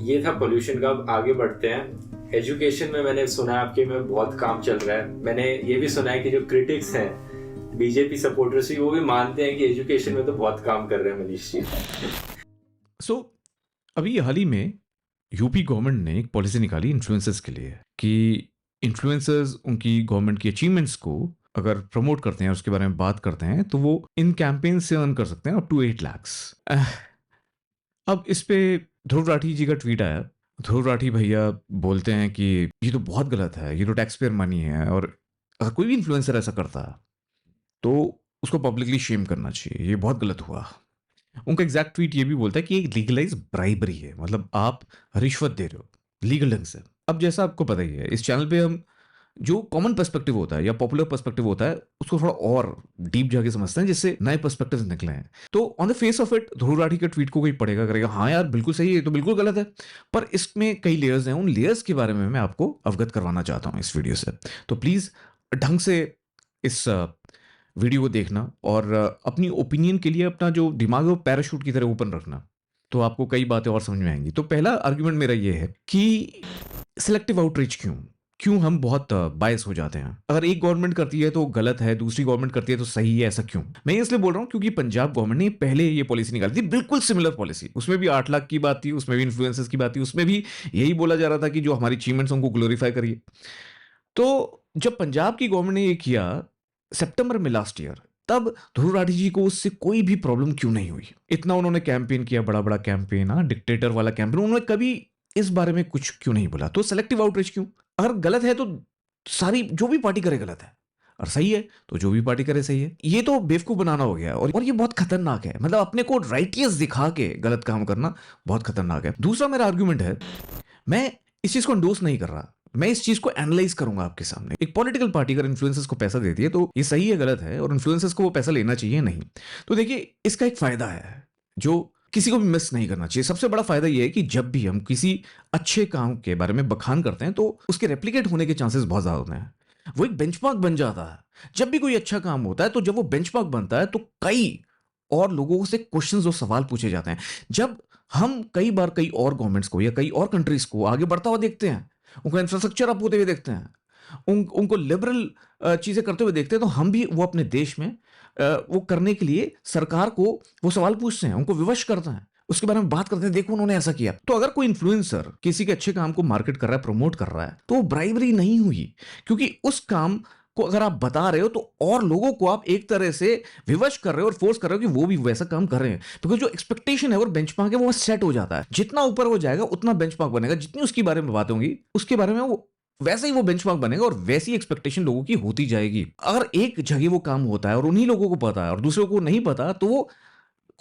ये था पोल्यूशन का। अब आगे बढ़ते हैं। एजुकेशन में मैंने सुना है आपके में बहुत काम चल रहा है। मैंने ये भी सुना है कि जो क्रिटिक्स हैं, बीजेपी सपोर्टर्स भी, वो भी मानते हैं कि एजुकेशन में तो बहुत काम कर रहे हैं मनीष जी। सो अभी हाल ही में यूपी गवर्नमेंट ने एक पॉलिसी निकाली इन्फ्लुएंसर्स के लिए कि इन्फ्लुएंसर्स उनकी गवर्नमेंट की अचीवमेंट्स को अगर प्रमोट करते हैं, उसके बारे में बात करते हैं, तो वो इन कैंपेन से अर्न कर सकते हैं अप टू 8 lakhs। अब इस पे ध्रुव राठी जी का ट्वीट आया। ध्रुव राठी भैया बोलते हैं कि ये तो बहुत गलत है, ये तो टैक्स पेयर मनी है, और अगर कोई भी इन्फ्लुएंसर ऐसा करता है तो उसको पब्लिकली शेम करना चाहिए, ये बहुत गलत हुआ। उनका एग्जैक्ट ट्वीट ये भी बोलता है कि एक लीगलाइज ब्राइबरी है, मतलब आप रिश्वत दे रहे हो लीगल ढंग से। अब जैसा आपको पता ही है, इस चैनल पे हम जो कॉमन पर्सपेक्टिव होता है या पॉपुलर पर्सपेक्टिव होता है उसको थोड़ा और डीप जाके समझते हैं, जिससे नए पर्सपेक्टिव निकले हैं। तो on the face of it Dhruv Rathee के ट्वीट को कोई पढ़ेगा, करेगा हाँ यार बिल्कुल सही है, ये तो बिल्कुल गलत है। पर इसमें कई लेयर्स हैं, उन लेयर्स के बारे में मैं आपको अवगत करवाना चाहता हूँ इस वीडियो से। तो प्लीज ढंग से इस वीडियो को देखना और अपनी ओपिनियन के लिए अपना जो दिमाग है वो पैराशूट की तरह ओपन रखना, तो आपको कई बातें और समझ में आएंगी। तो पहला आर्ग्यूमेंट मेरा ये है कि सिलेक्टिव आउटरीच क्यों क्यों हम बहुत बायस हो जाते हैं। अगर एक गवर्नमेंट करती है तो गलत है, दूसरी गवर्नमेंट करती है तो सही है, ऐसा क्यों? मैं इसलिए बोल रहा हूं क्योंकि पंजाब गवर्नमेंट ने पहले ये पॉलिसी निकाली थी, बिल्कुल सिमिलर पॉलिसी। उसमें भी 8 लाख की बात थी, उसमें भी इन्फ्लुएंसर्स की बात थी, उसमें भी यही बोला जा रहा था कि जो हमारी अचीवमेंट्स उनको ग्लोरीफाई करिए। तो जब पंजाब की गवर्नमेंट ने ये किया सितंबर में लास्ट ईयर, तब ध्रुव राठी जी को उससे कोई भी प्रॉब्लम क्यों नहीं हुई? इतना उन्होंने कैंपेन किया, बड़ा बड़ा कैंपेन, हाँ डिक्टेटर वाला कैंपेन, उन्होंने कभी इस बारे में कुछ क्यों नहीं बोला? तो सेलेक्टिव आउटरीच क्यों? अगर गलत है तो सारी जो भी पार्टी करे गलत है, और सही है तो जो भी पार्टी करे सही है। ये तो बेवकूफ बनाना हो गया, और ये बहुत खतरनाक है। मतलब अपने को राइटियस दिखा के गलत काम करना बहुत खतरनाक है। दूसरा मेरा आर्ग्यूमेंट है, मैं इस चीज को एंडोर्स नहीं कर रहा, मैं इस चीज को एनालाइज करूंगा आपके सामने। एक पॉलिटिकल पार्टी अगर इन्फ्लुएंसर्स को पैसा देती है तो ये सही है गलत है, और इन्फ्लुएंसर्स को वो पैसा लेना चाहिए नहीं? तो देखिए इसका एक फायदा है जो किसी को भी मिस नहीं करना चाहिए। सबसे बड़ा फायदा ये है कि जब भी हम किसी अच्छे काम के बारे में बखान करते हैं तो उसके रेप्लिकेट होने के चांसेस बहुत ज्यादा होते हैं। वो एक बेंचमार्क बन जाता है। जब भी कोई अच्छा काम होता है तो जब वो बेंचमार्क बनता है तो कई और लोगों से क्वेश्चंस और सवाल पूछे जाते हैं। जब हम कई बार कई और गवर्नमेंट्स को या कई और कंट्रीज को आगे बढ़ता हुआ देखते हैं, उनका इंफ्रास्ट्रक्चर अप होते हुए देखते हैं, उनको लिबरल चीजें करते हुए देखते हैं, तो हम भी वो अपने देश में वो करने के लिए सरकार को वो सवाल पूछते हैं, उनको विवश करते हैं, उसके बारे में बात करते हैं, देखो उन्होंने ऐसा किया। तो अगर कोई इन्फ्लुएंसर किसी के अच्छे काम को मार्केट कर रहा है, प्रमोट कर रहा है, तो ब्राइबरी नहीं हुई, क्योंकि उस काम को अगर आप बता रहे हो तो और लोगों को आप एक तरह से विवश कर रहे हो और फोर्स कर रहे हो कि वो भी वैसा काम कर रहे हैं। बिकॉज जो एक्सपेक्टेशन है और बेंचमार्क है वो सेट हो जाता है। जितना ऊपर वो जाएगा उतना बेंचमार्क बनेगा, जितनी उसके बारे में बातें होंगी उसके बारे में वो वैसे ही वो बेंचमार्क बनेगा, और वैसी एक्सपेक्टेशन लोगों की होती जाएगी। अगर एक जगह वो काम होता है और उन्हीं लोगों को पता है और दूसरों को नहीं पता, तो वो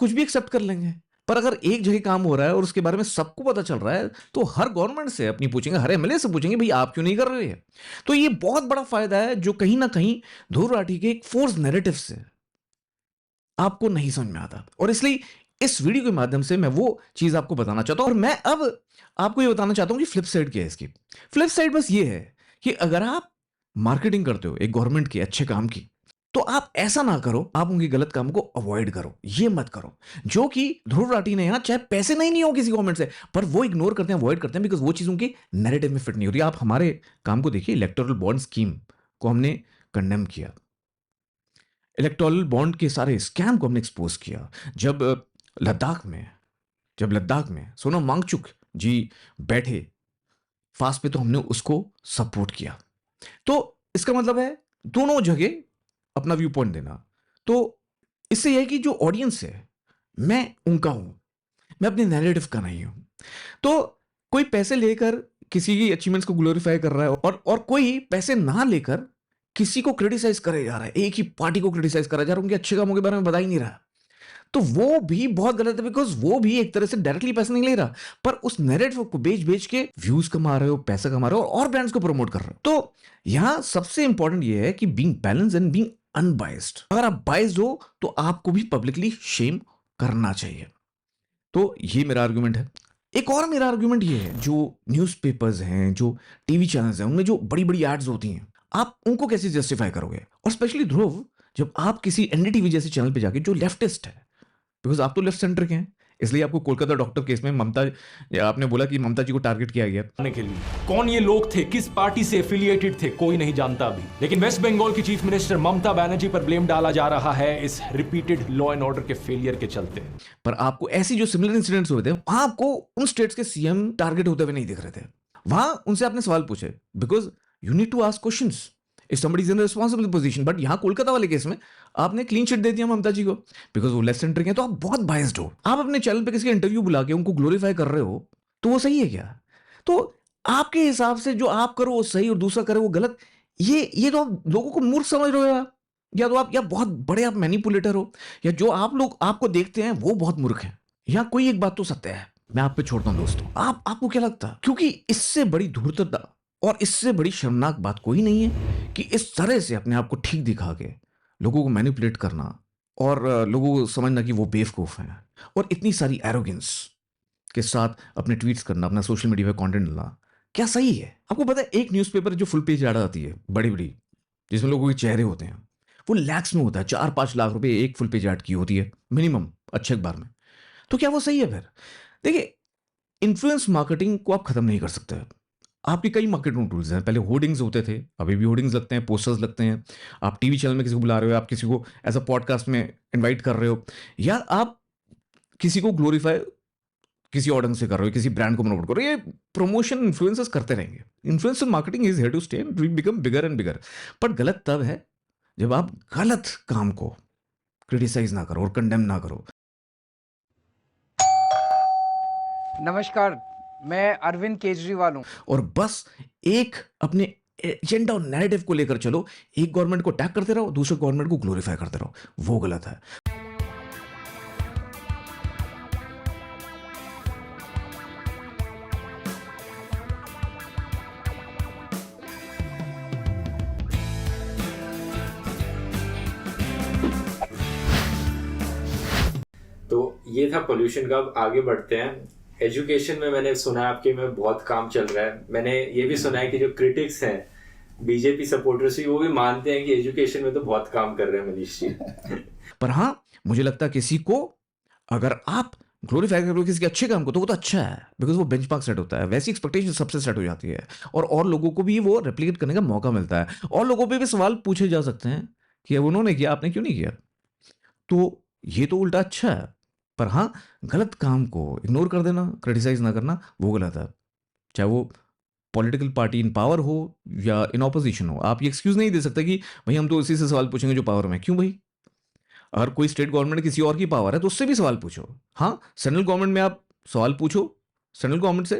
कुछ भी एक्सेप्ट कर लेंगे। पर अगर एक जगह काम हो रहा है और उसके बारे में सबको पता चल रहा है, तो हर गवर्नमेंट से अपनी पूछेंगे, हर एमएलए से पूछेंगे, भाई आप क्यों नहीं कर रहे हैं? तो ये बहुत बड़ा फायदा है जो कहीं ना कहीं ध्रुव राठी के एक फोर्स नैरेटिव से आपको नहीं समझ में आता। और इसलिए इस वीडियो के माध्यम से मैं वो चीज आपको बताना चाहता हूं। और मैं अब आपको ये बताना चाहता हूं कि फ्लिप साइड क्या है इसकी। फ्लिप साइड बस ये है कि अगर आप मार्केटिंग करते हो एक गवर्नमेंट के अच्छे काम की, तो आप ऐसा ना करो, आप उनके गलत काम को अवॉइड करो, ये मत करो। जो कि ध्रुव राठी ने, यहां चाहे पैसे नहीं हो किसी गवर्नमेंट से, पर वो इग्नोर करते हैं, अवॉइड करते हैं, बिकॉज वो चीज उनके नैरेटिव में फिट नहीं होती। आप हमारे काम को देखिए, इलेक्टोरल बॉन्ड स्कीम को हमने कंडेम किया, इलेक्टोरल बॉन्ड के सारे स्कैम को हमने एक्सपोज किया। जब लद्दाख में सोनम वांगचुक जी बैठे फास्ट पे, तो हमने उसको सपोर्ट किया। तो इसका मतलब है दोनों जगह अपना व्यू पॉइंट देना। तो इससे यह है कि जो ऑडियंस है मैं उनका हूं, मैं अपने नैरेटिव का नहीं हूं। तो कोई पैसे लेकर किसी की अचीवमेंट्स को ग्लोरीफाई कर रहा है, और कोई पैसे ना लेकर किसी को क्रिटिसाइज करे जा रहा है, एक ही पार्टी को क्रिटिसाइज करा जा रहा है, उनके अच्छे कामों के बारे में बता ही नहीं रहा। तो वो भी बहुत गलत है, बिकॉज वो भी एक तरह से डायरेक्टली पैसे नहीं ले रहा, पर उस नैरेटिव को बेच बेच के व्यूज कमा रहे हो, पैसा कमा रहे हो, और ब्रांड्स को प्रमोट कर रहे हो। तो यहां सबसे इंपॉर्टेंट ये है कि being balance and being unbiased. अगर आप बाइस्ड हो तो आपको भी पब्लिकली शेम करना चाहिए। तो ये मेरा आर्गुमेंट है। एक और मेरा आर्गुमेंट ये है, जो न्यूज़पेपर्स हैं, जो टीवी चैनल्स हैं, उनमें जो बड़ी बड़ी एड्स होती हैं, आप उनको कैसे जस्टिफाई करोगे? और स्पेशली ध्रुव, जब आप किसी एनडीटीवी जैसे चैनल पे जाके, जो लेफ्टिस्ट है, बिकॉज आप तो लेफ्ट सेंटर के हैं, इसलिए आपको कोलकाता डॉक्टर केस में आपने बोला कि ममता जी को टारगेट किया गया। के लिए कौन ये लोग थे, किस पार्टी से एफिलिएटेड थे, कोई नहीं जानता अभी। लेकिन वेस्ट बंगाल की चीफ मिनिस्टर ममता बनर्जी पर ब्लेम डाला जा रहा है इस रिपीटेड लॉ एंड ऑर्डर के फेलियर के चलते। पर आपको ऐसी जो सिमिलर इंसिडेंट्स हुए थे वहां आपको उन स्टेट्स के सीएम टारगेट होते हुए नहीं दिख रहे थे। वहां उनसे आपने सवाल पूछे because you need to ask questions if somebody is in responsible position. But यहां कोलकाता वाले केस में आपने क्लीन चिट दे दिया ममता जी को बिकॉज वो लेफ्ट सेंटर के हैं, तो आप बहुत बायस्ड हो। आप अपने चैनल पे किसी का इंटरव्यू बुला के उनको ग्लोरीफाई कर रहे हो तो वो सही है क्या? तो आपके हिसाब से जो आप करो वो सही और दूसरा करे वो गलत, ये तो आप लोगों को मूर्ख समझ रहे हो या तो आप या बहुत बड़े आप मैनिपुलेटर हो, या जो आप लोग आपको देखते हैं वो बहुत मूर्ख है। या कोई एक बात तो सत्य है, मैं आप पे छोड़ता हूं दोस्तों। आपको क्या लगता है? क्योंकि इससे बड़ी धूर्तता और इससे बड़ी शर्मनाक बात कोई नहीं है कि इस तरह से अपने आप को ठीक दिखा के लोगों को मैनिपुलेट करना और लोगों को समझना कि वो बेवकूफ हैं, और इतनी सारी एरोगेंस के साथ अपने ट्वीट्स करना, अपना सोशल मीडिया पे कंटेंट डालना क्या सही है? आपको पता है एक न्यूज़पेपर जो फुल पेज ऐड आती है बड़ी बड़ी, जिसमें लोगों के चेहरे होते हैं, वो लैक्स में होता है। 4-5 लाख रुपए एक फुल पेज ऐड की होती है मिनिमम अच्छे अखबार में। तो क्या वो सही है? फिर देखिए, इन्फ्लुएंस मार्केटिंग को आप खत्म नहीं कर सकते। आपके कई मार्केटिंग टूल्स हैं। पहले होर्डिंग्स होते थे, अभी भी होर्डिंग्स लगते हैं, पोस्टर्स लगते हैं। आप टीवी चैनल में किसी को बुला रहे हो, आप किसी को एज अ पॉडकास्ट में इनवाइट कर रहे हो, या आप किसी को ग्लोरीफाई किसी और ढंग से कर रहे हो, किसी ब्रांड को प्रमोट कर रहे हो। ये प्रमोशन इन्फ्लुएंसर्स करते रहेंगे। Influencer marketing is here to stay and will become bigger and bigger. पर गलत तब है जब आप गलत काम को क्रिटिसाइज ना करो और कंडेम ना करो। नमस्कार, मैं अरविंद केजरीवाल हूँ। और बस एक अपने एजेंडा और नैरेटिव को लेकर चलो, एक गवर्नमेंट को अटैक करते रहो, दूसरे गवर्नमेंट को ग्लोरीफाई करते रहो, वो गलत है। तो ये था पोल्यूशन का। अब आगे बढ़ते हैं। एजुकेशन में मैंने सुना है आपके में बहुत काम चल रहा है। मैंने ये भी सुना है कि जो क्रिटिक्स हैं बीजेपी सपोर्टर्स भी, वो भी मानते हैं कि एजुकेशन में तो बहुत काम कर रहे हैं मनीष जी। पर हाँ, मुझे लगता है किसी को अगर आप ग्लोरीफाई कर रहे हो किसी के अच्छे काम को, तो वो तो अच्छा है बिकॉज वो बेंचमार्क सेट होता है। वैसी एक्सपेक्टेशन सबसे सेट हो जाती है और लोगों को भी वो रेप्लिकेट करने का मौका मिलता है, और लोगों पे भी सवाल पूछे जा सकते हैं कि अब उन्होंने किया, आपने क्यों नहीं किया। तो ये तो उल्टा अच्छा है। पर हाँ, गलत काम को इग्नोर कर देना, क्रिटिसाइज ना करना, वो गलत है। चाहे वो पॉलिटिकल पार्टी इन पावर हो या इन ऑपोजिशन हो। आप ये एक्सक्यूज नहीं दे सकते कि भाई हम तो उसी से सवाल पूछेंगे जो पावर में। क्यों भाई? अगर कोई स्टेट गवर्नमेंट किसी और की पावर है तो उससे भी सवाल पूछो। हाँ, सेंट्रल गवर्नमेंट में आप सवाल पूछो सेंट्रल गवर्नमेंट से,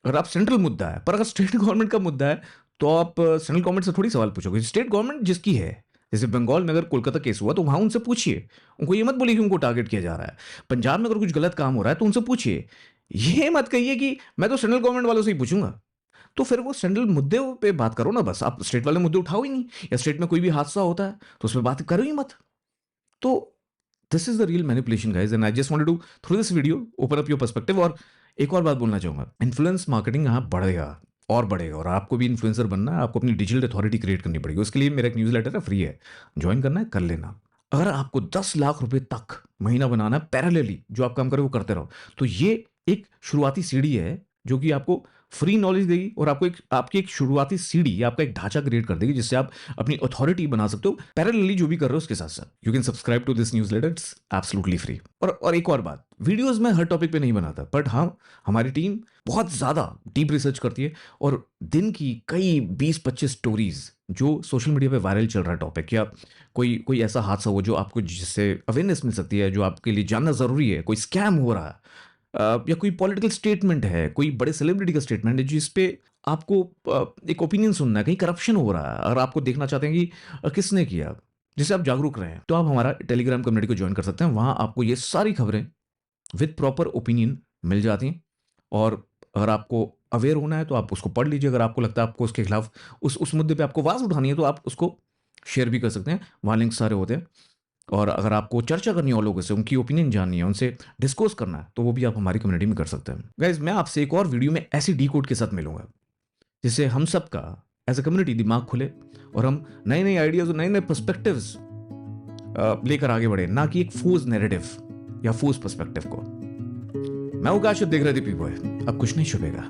अगर आप सेंट्रल मुद्दा है। पर अगर स्टेट गवर्नमेंट का मुद्दा है तो आप सेंट्रल गवर्नमेंट से थोड़ी सवाल पूछोगे। स्टेट गवर्नमेंट जिसकी है, जैसे बंगाल में अगर कोलकाता केस हुआ तो वहां उनसे पूछिए, उनको ये मत बोलिए कि उनको टारगेट किया जा रहा है। पंजाब में अगर कुछ गलत काम हो रहा है तो उनसे पूछिए, ये मत कहिए कि मैं तो सेंट्रल गवर्नमेंट वालों से ही पूछूंगा। तो फिर वो सेंट्रल मुद्दे पे बात करो ना, बस आप स्टेट वाले मुद्दे उठाओ ही नहीं। या स्टेट में कोई भी हादसा होता है तो उस पर बात करो ही मत। तो this is the real manipulation guys, and I just wanted to through this video open up your perspective. और एक और बात बोलना चाहूंगा, इन्फ्लुएंस मार्केटिंग यहाँ बढ़ेगा और बढ़ेगा, और आपको भी इन्फ्लुएंसर बनना है, आपको अपनी डिजिटल अथॉरिटी क्रिएट करनी पड़ेगी। उसके लिए मेरा एक न्यूज़ लेटर है, फ्री है, ज्वाइन करना है कर लेना। अगर आपको 10 लाख रुपए तक महीना बनाना है पैरेलली, जो आप काम करें वो करते रहो, तो ये एक शुरुआती सीढ़ी है जो कि आपको फ्री नॉलेज देगी और आपकी एक शुरुआती सीढ़ी, आपका एक ढांचा क्रिएट कर देगी जिससे आप अपनी अथॉरिटी बना सकते हो पैरेलली जो भी कर रहे हो उसके साथ साथ। You can subscribe to this newsletter, it's absolutely free. और एक और बात, वीडियोस में हर टॉपिक पे नहीं बनाता, बट हाँ, हमारी टीम बहुत ज़्यादा डीप रिसर्च करती है और दिन की कई 20-25 स्टोरीज जो सोशल मीडिया पे वायरल चल रहा है टॉपिक, या कोई ऐसा हादसा हो जो आपको जिससे अवेयरनेस मिल सकती है, जो आपके लिए जानना ज़रूरी है, कोई स्कैम हो रहा है, या कोई पॉलिटिकल स्टेटमेंट है, कोई बड़े सेलिब्रिटी का स्टेटमेंट है जिस पे आपको एक ओपिनियन सुनना है, कहीं करप्शन हो रहा है और आपको देखना चाहते हैं कि किसने किया, जिससे आप जागरूक रहें, तो आप हमारा टेलीग्राम कम्युनिटी को ज्वाइन कर सकते हैं। वहाँ आपको ये सारी खबरें विद प्रॉपर ओपिनियन मिल जाती हैं, और अगर आपको अवेयर होना है तो आप उसको पढ़ लीजिए। अगर आपको लगता है आपको उसके खिलाफ उस मुद्दे पे आपको आवाज़ उठानी है तो आप उसको शेयर भी कर सकते हैं, वहाँ लिंक सारे होते हैं। और अगर आपको चर्चा करनी है और लोगों से, उनकी ओपिनियन जाननी है, उनसे डिस्कस करना है, तो वो भी आप हमारी कम्युनिटी में कर सकते हैं। गाइज, मैं आपसे एक और वीडियो में ऐसी डी कोड के साथ मिलूंगा जिससे हम सब का एज अ कम्युनिटी दिमाग खुले और हम नए नए आइडियाज और नए नए पर्सपेक्टिव्स लेकर आगे बढ़े, ना कि एक फोर्स नैरेटिव या फोर्स पर्सपेक्टिव को। मैं वो काश देख रही थी पी बॉय, अब कुछ नहीं छुपेगा।